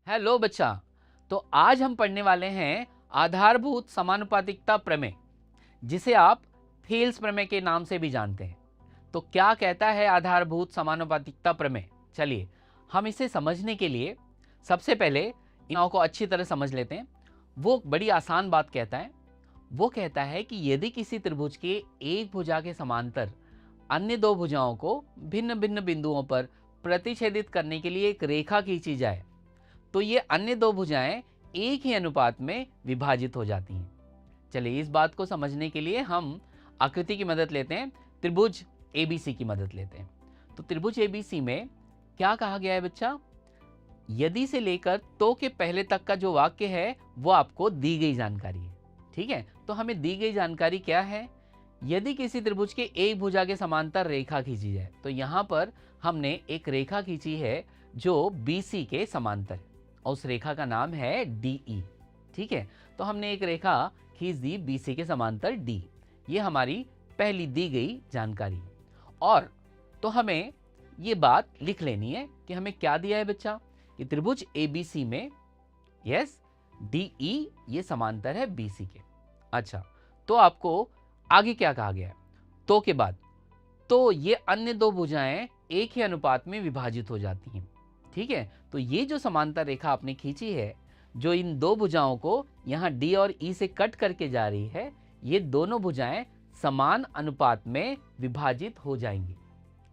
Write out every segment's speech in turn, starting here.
Hello बच्चा। तो आज हम पढ़ने वाले हैं आधारभूत समानुपातिकता प्रमेय, जिसे आप थेल्स प्रमेय के नाम से भी जानते हैं। तो क्या कहता है आधारभूत समानुपातिकता प्रमेय? चलिए हम इसे समझने के लिए सबसे पहले इन को अच्छी तरह समझ लेते हैं। वो बड़ी आसान बात कहता है। वो कहता है कि यदि किसी त्रिभुज के एक भुजा के समांतर अन्य दो भुजाओं को भिन्न भिन्न बिंदुओं पर प्रतिच्छेदित करने के लिए एक रेखा खींची जाए, तो ये अन्य दो भुजाएं एक ही अनुपात में विभाजित हो जाती हैं। चलिए इस बात को समझने के लिए हम आकृति की मदद लेते हैं, त्रिभुज एबीसी की मदद लेते हैं। तो त्रिभुज एबीसी में क्या कहा गया है बच्चा? यदि से लेकर तो के पहले तक का जो वाक्य है वो आपको दी गई जानकारी है। ठीक है, तो हमें दी गई जानकारी क्या है? यदि किसी त्रिभुज के एक भुजा के समांतर रेखा खींची जाए, तो यहाँ पर हमने एक रेखा खींची है जो बीसी के समांतर है और उस रेखा का नाम है डीई। ठीक है, तो हमने एक रेखा खींच दी बीसी के समांतर डी। ये हमारी पहली दी गई जानकारी। और तो हमें ये बात लिख लेनी है कि हमें क्या दिया है बच्चा, कि त्रिभुज एबीसी में यस डीई ये समांतर है बीसी के। अच्छा, तो आपको आगे क्या कहा गया है? तो के बाद तो ये अन्य दो भुजाएं एक ही अनुपात में विभाजित हो जाती हैं। ठीक है, तो ये जो समांतर रेखा आपने खींची है, जो इन दो भुजाओं को यहाँ डी और ई से कट करके जा रही है, ये दोनों भुजाएं समान अनुपात में विभाजित हो जाएंगी।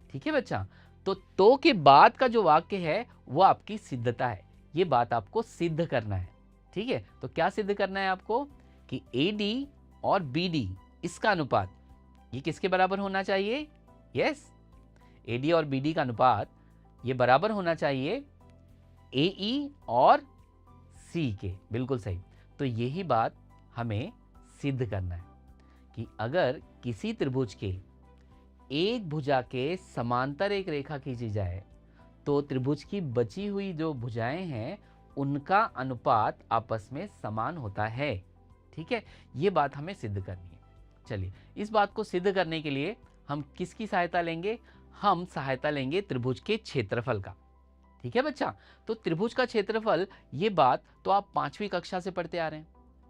ठीक है बच्चा, तो के बाद का जो वाक्य है वो आपकी सिद्धता है। ये बात आपको सिद्ध करना है। ठीक है, तो क्या सिद्ध करना है आपको? कि AD और BD इसका अनुपात ये किसके बराबर होना चाहिए? यस, AD और BD का अनुपात ये बराबर होना चाहिए AE और C के। बिल्कुल सही। तो यही बात हमें सिद्ध करना है कि अगर किसी त्रिभुज के एक भुजा के समांतर एक रेखा खींची जाए, तो त्रिभुज की बची हुई जो भुजाएं हैं उनका अनुपात आपस में समान होता है। ठीक है, ये बात हमें सिद्ध करनी है। चलिए इस बात को सिद्ध करने के लिए हम किसकी सहायता लेंगे? हम सहायता लेंगे त्रिभुज के क्षेत्रफल का। ठीक है बच्चा, तो त्रिभुज का क्षेत्रफल, ये बात तो आप 5वीं कक्षा से पढ़ते आ रहे हैं।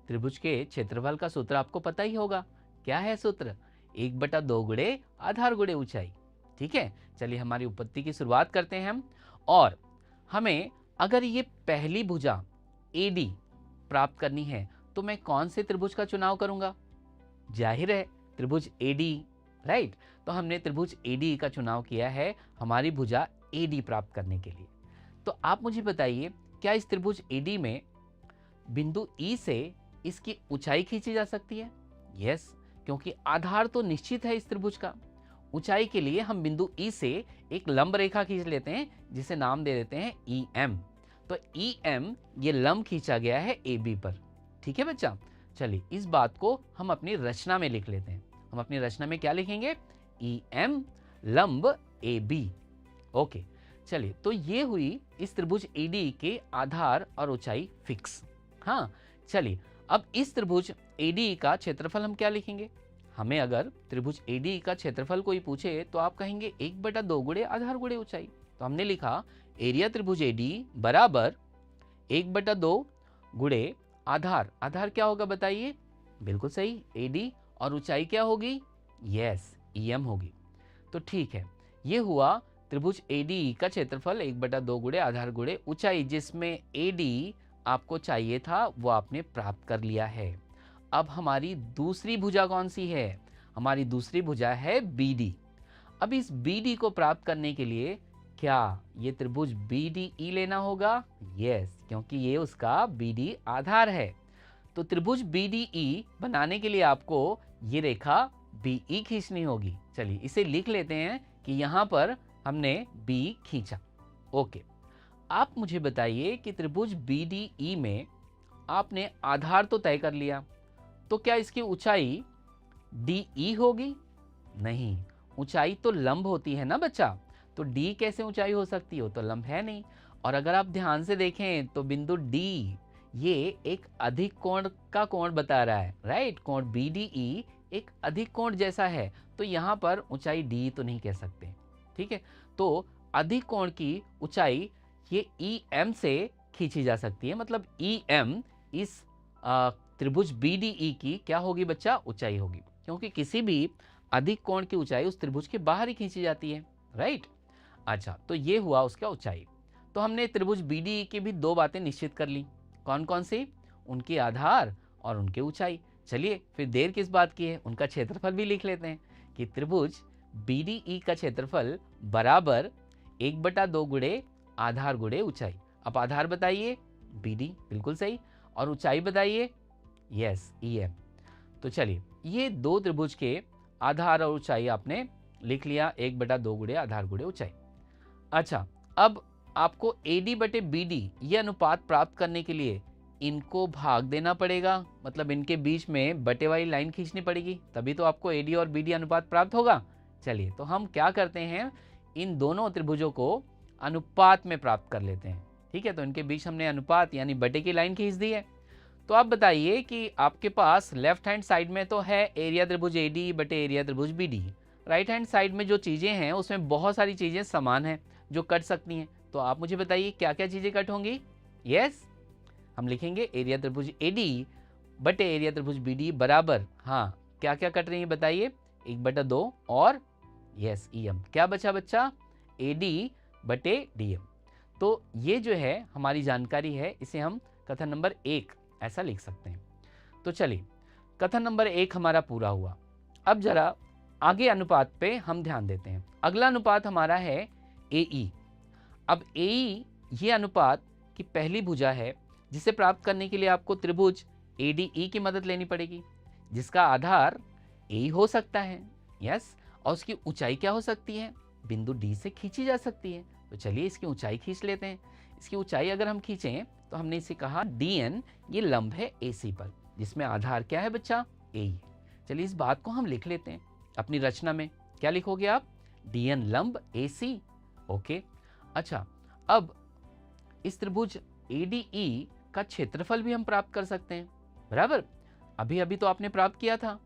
त्रिभुज के क्षेत्रफल का सूत्र आपको पता ही होगा। क्या है सूत्र? 1/2 गुणे आधार गुणे ऊंचाई। ठीक है, चलिए हमारी उत्पत्ति की शुरुआत करते हैं हम। और हमें अगर ये पहली भुजा AD प्राप्त करनी है, तो मैं कौन से त्रिभुज का चुनाव करूंगा? जाहिर है त्रिभुज AD, राइट। तो हमने त्रिभुज AD का चुनाव किया है हमारी भुजा AD प्राप्त करने के लिए। तो आप मुझे बताइए, क्या इस त्रिभुज AD में बिंदु E से इसकी ऊंचाई खींची जा सकती है? यस, क्योंकि आधार तो निश्चित है इस त्रिभुज का। ऊंचाई के लिए हम बिंदु E से एक लंब रेखा खींच लेते हैं, जिसे नाम दे देते हैं EM। तो EM ये लंब खींचा गया है AB पर। ठीक है बच्चा, चलिए इस बात को हम अपनी रचना में लिख लेते हैं। हम अपनी रचना में क्या लिखेंगे? EM लंब AB। ओके, चलिए तो ये हुई इस त्रिभुज AD के आधार और ऊंचाई फिक्स। हाँ, चलिए अब इस त्रिभुज AD का क्षेत्रफल हम क्या लिखेंगे? हमें अगर त्रिभुज AD का क्षेत्रफल कोई पूछे, तो आप कहेंगे 1/2 गुणे आधार गुणे ऊंचाई। तो हमने लिखा एरिया त्रिभुज AD बराबर 1/2 गुणे आधार। आधार क्या होगा बताइए? बिल्कुल सही, AD। और ऊंचाई क्या होगी? यस, EM होगी। तो ठीक है, ये हुआ त्रिभुज AD का क्षेत्रफल 1/2 गुणे आधार गुणे ऊंचाई, जिसमें AD आपको चाहिए था वो आपने प्राप्त कर लिया है। अब हमारी दूसरी भुजा कौन सी है? हमारी दूसरी भुजा है BD। अब इस BD को प्राप्त करने के लिए क्या ये त्रिभुज BDE लेना होगा? यस, क्योंकि ये उसका BD आधार है। तो त्रिभुज BDE बनाने के लिए आपको ये रेखा BE खींचनी होगी। चलिए इसे लिख लेते हैं कि यहाँ पर हमने B खींचा। ओके, आप मुझे बताइए कि त्रिभुज BDE में आपने आधार तो तय कर लिया, तो क्या इसकी ऊंचाई DE होगी? नहीं, ऊंचाई तो लंब होती है ना बच्चा। तो D कैसे ऊंचाई हो सकती हो? तो लंब है नहीं। और अगर आप ध्यान से देखें तो बिंदु D ये एक अधिक कोण का कोण बता रहा है, राइट। कोण BDE एक अधिक कोण जैसा है, तो यहाँ पर ऊंचाई D तो नहीं कह सकते। ठीक है, तो अधिक कोण की ऊंचाई ये EM से खींची जा सकती है, मतलब ई एम इस त्रिभुज BDE की क्या होगी बच्चा, ऊंचाई होगी, क्योंकि किसी भी अधिक कोण की ऊंचाई उस त्रिभुज के बाहर ही खींची जाती है, राइट। अच्छा, तो ये हुआ उसका ऊंचाई। तो हमने त्रिभुज BDE की भी दो बातें निश्चित कर ली, कौन कौन सी, उनकी आधार और उनकी ऊंचाई। चलिए फिर देर किस बात की है, उनका क्षेत्रफल भी लिख लेते हैं कि त्रिभुज BDE का क्षेत्रफल बराबर 1/2 गुणे आधार गुणे ऊंचाई। अब आधार बताइए BD, बिल्कुल सही, और ऊंचाई बताइए यस EM। तो चलिए ये दो त्रिभुज के आधार और ऊंचाई आपने लिख लिया, 1/2 गुणे आधार गुणे ऊंचाई। अच्छा, अब आपको AD/BD ये अनुपात प्राप्त करने के लिए इनको भाग देना पड़ेगा, मतलब इनके बीच में बटे वाली लाइन खींचनी पड़ेगी, तभी तो आपको AD और BD अनुपात प्राप्त होगा। चलिए तो हम क्या करते हैं, इन दोनों त्रिभुजों को अनुपात में प्राप्त कर लेते हैं, ठीक है। तो इनके बीच हमने अनुपात यानी बटे की लाइन खींच दी है। तो आप बताइए कि आपके पास लेफ्ट हैंड साइड में तो है एरिया त्रिभुज AD बटे एरिया त्रिभुज BD, राइट हैंड साइड में जो चीज़ें हैं उसमें बहुत सारी चीज़ें समान हैं जो कट सकती हैं। तो आप मुझे बताइए क्या क्या चीज़ें कट होंगी। यस, हम लिखेंगे एरिया त्रिभुज AD बटे एरिया त्रिभुज BD बराबर, हाँ क्या क्या कट रही है बताइए, 1/2 और यस EM। क्या बचा बच्चा, AD बटे DM। तो ये जो है हमारी जानकारी है, इसे हम कथन नंबर 1 ऐसा लिख सकते हैं। तो चलिए कथन नंबर 1 हमारा पूरा हुआ। अब जरा आगे अनुपात पे हम ध्यान देते हैं। अगला अनुपात हमारा है AE। अब AE ये अनुपात की पहली भुजा है जिसे प्राप्त करने के लिए आपको त्रिभुज ADE की मदद लेनी पड़ेगी, जिसका आधार AE हो सकता है, यस, और उसकी ऊंचाई क्या हो सकती है, बिंदु D से खींची जा सकती है। तो चलिए इसकी ऊंचाई खींच लेते हैं। इसकी ऊंचाई अगर हम खींचें तो हमने इसे कहा DN, ये लंब है AC पर, जिसमें आधार क्या है बच्चा, AE। चलिए इस बात को हम लिख लेते हैं अपनी रचना में। क्या लिखोगे आप, DN लंब AC, ओके। अच्छा, अब इस त्रिभुज ADE का क्षेत्रफल भी हम प्राप्त कर सकते हैं, बराबर। अभी अभी तो आपने प्राप्त किया था,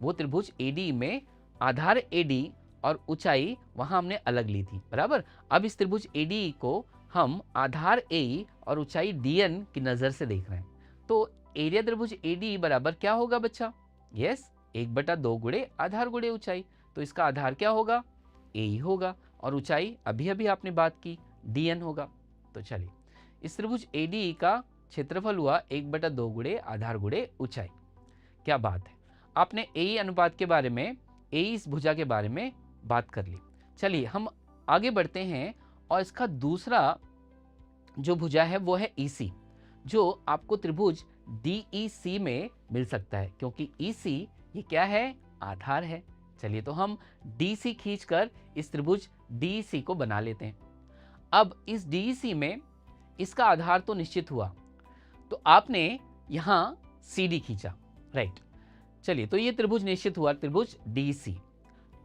वो त्रिभुज ADE में आधार AD और ऊंचाई वहां हमने अलग ली थी, बराबर। अब इस त्रिभुज ADE को हम आधार AE और ऊंचाई DN की नजर से देख रहे हैं। तो एरिया त्रिभुज ADE बराबर क्या होगा बच्चा, यस 1/2 गुणे आधार गुणे ऊंचाई। तो इसका आधार क्या होगा, AE होगा, और ऊंचाई अभी अभी आपने बात की DN होगा। तो चलिए इस त्रिभुज ADE का क्षेत्रफल हुआ 1/2 गुणे आधार गुणे ऊंचाई। क्या बात है, आपने AE अनुपात के बारे में, AE इस भुजा के बारे में बात कर ली। चलिए हम आगे बढ़ते हैं और इसका दूसरा जो भुजा है वो है EC, जो आपको त्रिभुज DEC में मिल सकता है, क्योंकि EC ये क्या है, आधार है। चलिए तो हम DC खींचकर इस त्रिभुज DEC को बना लेते हैं। अब इस DEC में इसका आधार तो निश्चित हुआ, तो आपने यहां CD खींचा, राइट। चलिए तो ये त्रिभुज निश्चित हुआ, त्रिभुज DEC।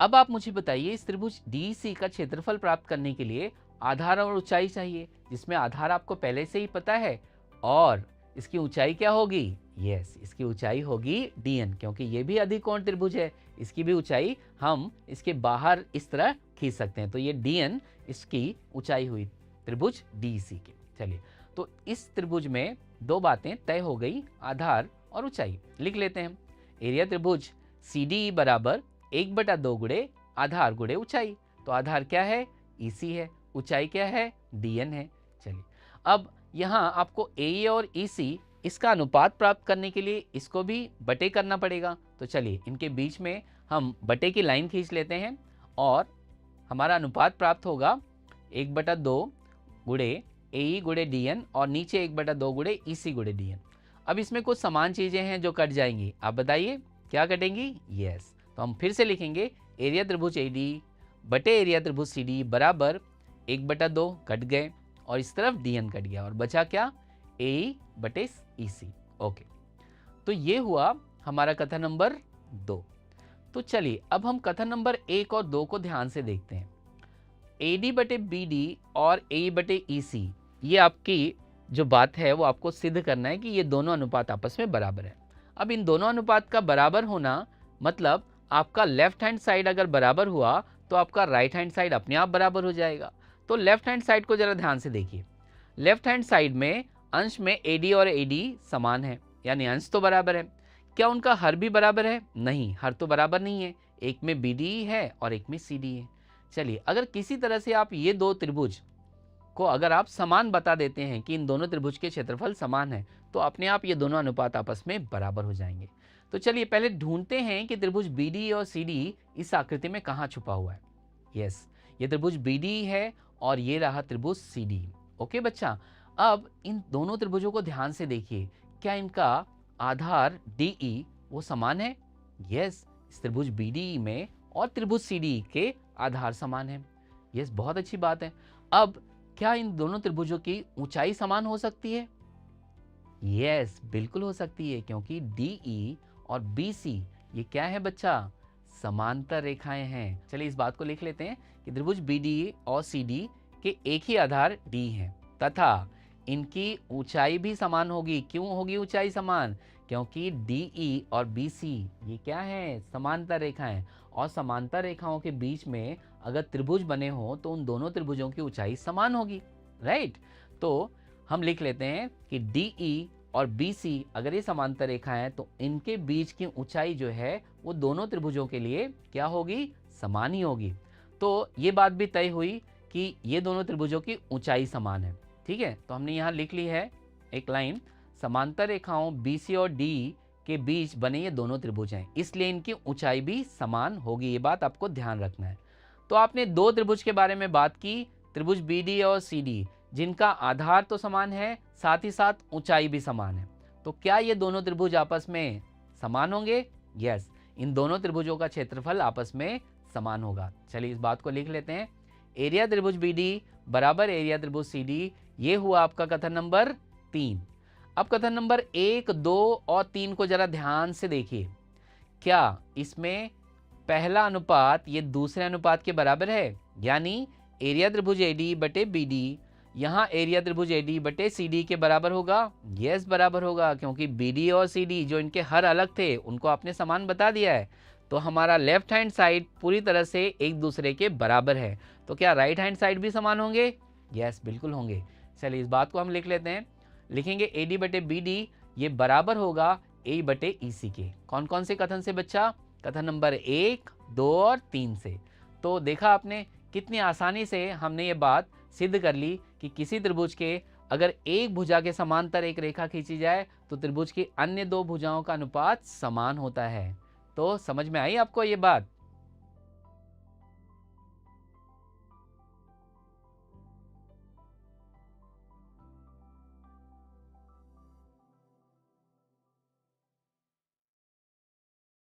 अब आप मुझे बताइए इस त्रिभुज DEC का क्षेत्रफल प्राप्त करने के लिए आधार और ऊंचाई चाहिए, जिसमें आधार आपको पहले से ही पता है, और इसकी ऊंचाई क्या होगी, यस इसकी ऊंचाई होगी DN, क्योंकि ये भी अधिकोण त्रिभुज है, इसकी भी ऊंचाई हम इसके बाहर इस तरह खींच सकते हैं। तो ये DN इसकी ऊंचाई हुई त्रिभुज DEC की। चलिए तो इस त्रिभुज में दो बातें तय हो गई, आधार और ऊंचाई। लिख लेते हैं, एरिया त्रिभुज CDE बराबर 1/2 गुणे आधार गुणे ऊंचाई। तो आधार क्या है, EC है, ऊंचाई क्या है, DN है। चलिए अब यहाँ आपको AE और EC इसका अनुपात प्राप्त करने के लिए इसको भी बटे करना पड़ेगा। तो चलिए इनके बीच में हम बटे की लाइन खींच लेते हैं और हमारा अनुपात प्राप्त होगा 1/2 गुणे AE गुणे DN और नीचे 1/2 गुणे EC गुणे DN। अब इसमें कुछ समान चीजें हैं जो कट जाएंगी, आप बताइए क्या कटेंगी, यस। तो हम फिर से लिखेंगे एरिया त्रिभुज AD बटे एरिया त्रिभुज CD बराबर 1/2 कट गए और इस तरफ DN कट गया और बचा क्या, AE बटे EC, ओके। तो ये हुआ हमारा कथन नंबर 2। तो चलिए अब हम कथन नंबर 1 और 2 को ध्यान से देखते हैं। AD बटे BD और AE बटे EC, ये आपकी जो बात है वो आपको सिद्ध करना है कि ये दोनों अनुपात आपस में बराबर है। अब इन दोनों अनुपात का बराबर होना मतलब आपका लेफ्ट हैंड साइड अगर बराबर हुआ तो आपका राइट हैंड साइड अपने आप बराबर हो जाएगा। तो लेफ्ट हैंड साइड को जरा ध्यान से देखिए, लेफ्ट हैंड साइड में अंश में AD और AD समान है, यानी अंश तो बराबर है। क्या उनका हर भी बराबर है? नहीं, हर तो बराबर नहीं है। एक में BD है और एक में CD है। चलिए, अगर किसी तरह से आप ये दो त्रिभुज को अगर आप समान बता देते हैं कि इन दोनों त्रिभुज के क्षेत्रफल समान है, तो अपने आप ये दोनों अनुपात आपस में बराबर हो जाएंगे। तो चलिए पहले ढूंढते हैं कि त्रिभुज BD और CD इस आकृति में कहाँ छुपा हुआ है। यस, ये त्रिभुज BD है और ये रहा त्रिभुज CD। ओके बच्चा, अब इन दोनों त्रिभुजों को ध्यान से देखिए, क्या इनका आधार DE वो समान है? यस, इस त्रिभुज BD में और त्रिभुज CD के आधार समान है। यस, बहुत अच्छी बात है। अब क्या इन दोनों त्रिभुजों की ऊंचाई समान हो सकती है? यस, बिल्कुल हो सकती है, क्योंकि DE और BC ये क्या है बच्चा? समांतर रेखाएं हैं। चलिए इस बात को लिख लेते हैं कि त्रिभुज BD और CD के एक ही आधार D है तथा इनकी ऊंचाई भी समान होगी। क्यों होगी ऊंचाई समान? क्योंकि DE और BC ये क्या है? समांतर रेखाएं, और समांतर रेखाओं के बीच में अगर त्रिभुज बने हो तो उन दोनों त्रिभुजों की ऊंचाई समान होगी, राइट? तो हम लिख लेते हैं कि DE और BC अगर ये समांतर रेखा है तो इनके बीच की ऊंचाई जो है वो दोनों त्रिभुजों के लिए क्या होगी? समान ही होगी। तो ये बात भी तय हुई कि ये दोनों त्रिभुजों की ऊंचाई समान है। ठीक है, तो हमने यहाँ लिख ली है एक लाइन, समांतर रेखाओं BC और D के बीच बने ये दोनों त्रिभुज हैं, इसलिए इनकी ऊंचाई भी समान होगी। ये बात आपको ध्यान रखना है। तो आपने दो त्रिभुज के बारे में बात की, त्रिभुज BD और CD, जिनका आधार तो समान है, साथ ही साथ ऊंचाई भी समान है। तो क्या ये दोनों त्रिभुज आपस में समान होंगे? यस, इन दोनों त्रिभुजों का क्षेत्रफल आपस में समान होगा। चलिए इस बात को लिख लेते हैं। एरिया त्रिभुज BD बराबर एरिया त्रिभुज CD, ये हुआ आपका कथन नंबर 3। अब कथन नंबर 1, 2 और 3 को जरा ध्यान से देखिए। क्या इसमें पहला अनुपात ये दूसरे अनुपात के बराबर है? यानी एरिया त्रिभुज AD बटे BD यहाँ एरिया त्रिभुज AD बटे CD के बराबर होगा? यस, बराबर होगा, क्योंकि BD और CD जो इनके हर अलग थे उनको आपने समान बता दिया है। तो हमारा लेफ्ट हैंड साइड पूरी तरह से एक दूसरे के बराबर है। तो क्या राइट हैंड साइड भी समान होंगे? यस, बिल्कुल होंगे। चलिए इस बात को हम लिख लेते हैं। लिखेंगे AD बटे BD ये बराबर होगा A बटे EC के। कौन कौन से कथन से बच्चा? कथन नंबर 1, 2 और 3 से। तो देखा आपने कितनी आसानी से हमने ये बात सिद्ध कर ली कि किसी त्रिभुज के अगर एक भुजा के समांतर एक रेखा खींची जाए तो त्रिभुज की अन्य दो भुजाओं का अनुपात समान होता है। तो समझ में आई आपको ये बात?